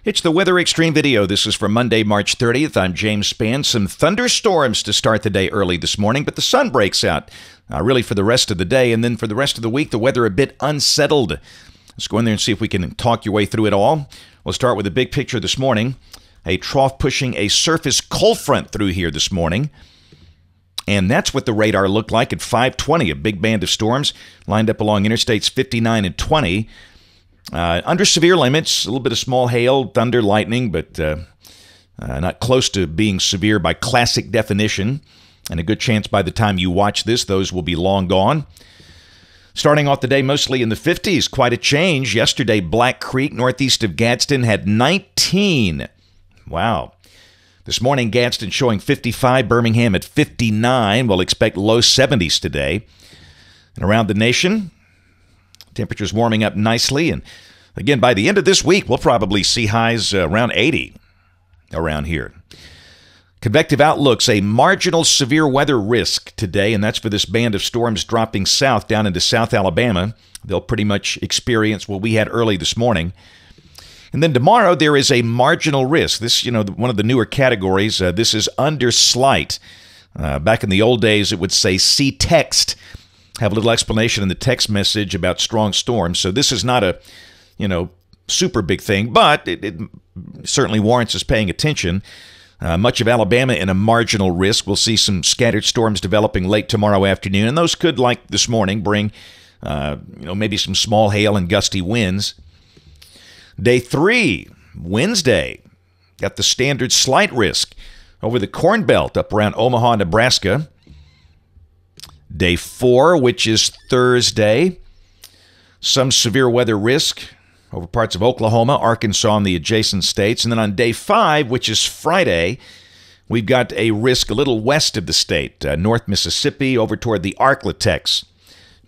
It's the Weather Xtreme video. This is for Monday, March 30th. I'm James Spann. Some thunderstorms to start the day early this morning, but the sun breaks out really for the rest of the day. And then for the rest of the week, the weather a bit unsettled. Let's go in there and see if we can talk your way through it all. We'll start with the big picture this morning. A trough pushing a surface cold front through here this morning. And that's what the radar looked like at 5:20. A big band of storms lined up along interstates 59 and 20. Under severe limits, a little bit of small hail, thunder, lightning, but not close to being severe by classic definition. And a good chance by the time you watch this, those will be long gone. Starting off the day mostly in the 50s, quite a change. Yesterday, Black Creek, northeast of Gadsden, had 19. Wow. This morning, Gadsden showing 55, Birmingham at 59. We'll expect low 70s today. And around the nation, temperatures warming up nicely. And again, by the end of this week, we'll probably see highs around 80 around here. Convective outlooks, a marginal severe weather risk today, and that's for this band of storms dropping south down into South Alabama. They'll pretty much experience what we had early this morning. And then tomorrow, there is a marginal risk. This, one of the newer categories, this is under slight. Back in the old days, it would say see text. Have a little explanation in the text message about strong storms. So this is not a, super big thing, but it certainly warrants us paying attention. Much of Alabama in a marginal risk. We'll see some scattered storms developing late tomorrow afternoon, and those could, like this morning, bring, maybe some small hail and gusty winds. Day 3, Wednesday, got the standard slight risk over the Corn Belt up around Omaha, Nebraska. Day 4, which is Thursday, some severe weather risk over parts of Oklahoma, Arkansas, and the adjacent states. And then on day 5, which is Friday, we've got a risk a little west of the state, North Mississippi, over toward the Arklatex.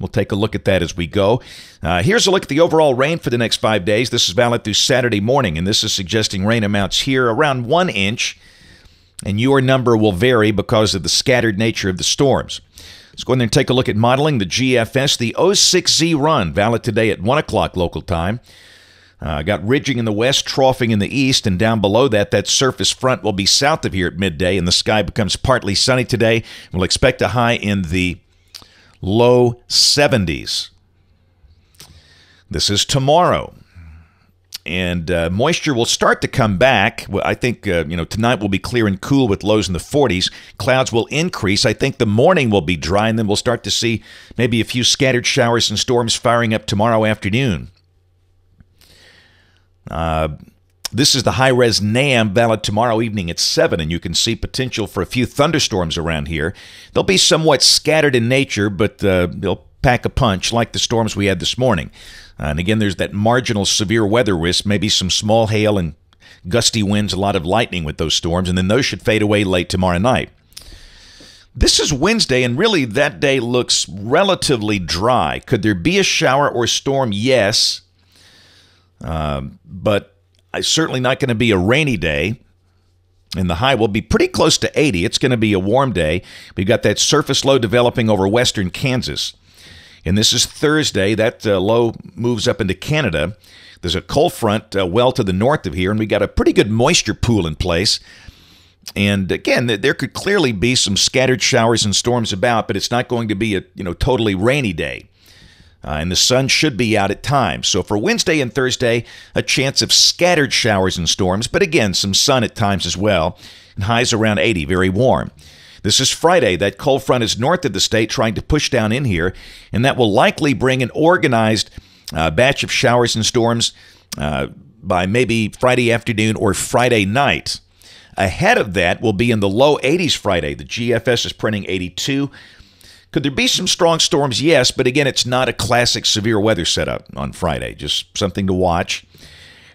We'll take a look at that as we go. Here's a look at the overall rain for the next 5 days. This is valid through Saturday morning, and this is suggesting rain amounts here around 1 inch, and your number will vary because of the scattered nature of the storms. Let's go in there and take a look at modeling the GFS. The 06Z run, valid today at 1 o'clock local time. Got ridging in the west, troughing in the east, and down below that, that surface front will be south of here at midday, and the sky becomes partly sunny today. We'll expect a high in the low 70s. This is tomorrow. And moisture will start to come back. Well, I think, tonight will be clear and cool with lows in the 40s. Clouds will increase. I think the morning will be dry, and then we'll start to see maybe a few scattered showers and storms firing up tomorrow afternoon. This is the high-res NAM, valid tomorrow evening at 7, and you can see potential for a few thunderstorms around here. They'll be somewhat scattered in nature, but they'll pack a punch like the storms we had this morning. And again, there's that marginal severe weather risk, maybe some small hail and gusty winds, a lot of lightning with those storms, and then those should fade away late tomorrow night. This is Wednesday, and really that day looks relatively dry. Could there be a shower or storm? Yes. But it's certainly not going to be a rainy day, and the high will be pretty close to 80. It's going to be a warm day. We've got that surface low developing over western Kansas, and this is Thursday. That low moves up into Canada. There's a cold front well to the north of here, and we got a pretty good moisture pool in place. And again, there could clearly be some scattered showers and storms about, but it's not going to be a totally rainy day. And the sun should be out at times. So for Wednesday and Thursday, a chance of scattered showers and storms, but again, some sun at times as well. And highs around 80, very warm. This is Friday. That cold front is north of the state trying to push down in here, and that will likely bring an organized batch of showers and storms by maybe Friday afternoon or Friday night. Ahead of that will be in the low 80s Friday. The GFS is printing 82. Could there be some strong storms? Yes, but again, it's not a classic severe weather setup on Friday, just something to watch.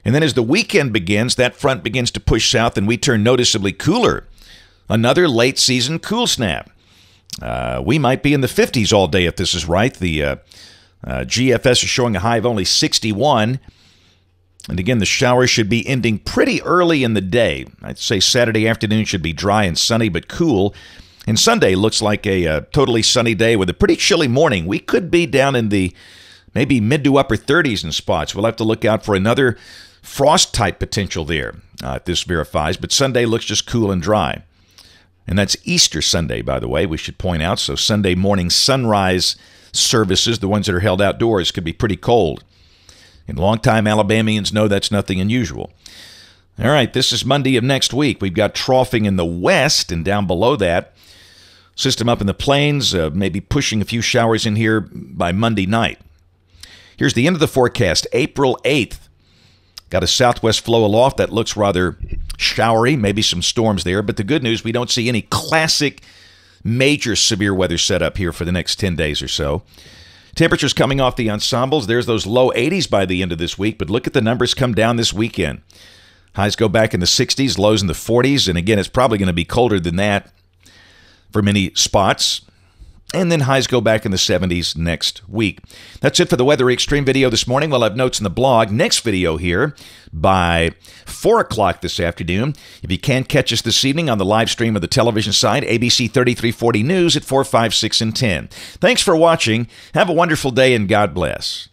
And then as the weekend begins, that front begins to push south and we turn noticeably cooler. Another late season cool snap. We might be in the 50s all day if this is right. The GFS is showing a high of only 61. And again, the showers should be ending pretty early in the day. I'd say Saturday afternoon should be dry and sunny but cool. And Sunday looks like a totally sunny day with a pretty chilly morning. We could be down in the maybe mid to upper 30s in spots. We'll have to look out for another frost type potential there if this verifies, but Sunday looks just cool and dry. And that's Easter Sunday, by the way, we should point out. So Sunday morning sunrise services, the ones that are held outdoors, could be pretty cold. And longtime Alabamians know that's nothing unusual. All right, this is Monday of next week. We've got troughing in the west, and down below that, system up in the plains, maybe pushing a few showers in here by Monday night. Here's the end of the forecast, April 8th. Got a southwest flow aloft that looks rather showery, maybe some storms there. But the good news, we don't see any classic major severe weather setup here for the next 10 days or so. Temperatures coming off the ensembles. There's those low 80s by the end of this week. But look at the numbers come down this weekend. Highs go back in the 60s, lows in the 40s. And again, it's probably going to be colder than that for many spots. And then highs go back in the 70s next week. That's it for the Weather Xtreme video this morning. We'll have notes in the blog. Next video here by 4 o'clock this afternoon. If you can't catch us this evening on the live stream of the television side, ABC 3340 News at 4, 5, 6, and 10. Thanks for watching. Have a wonderful day, and God bless.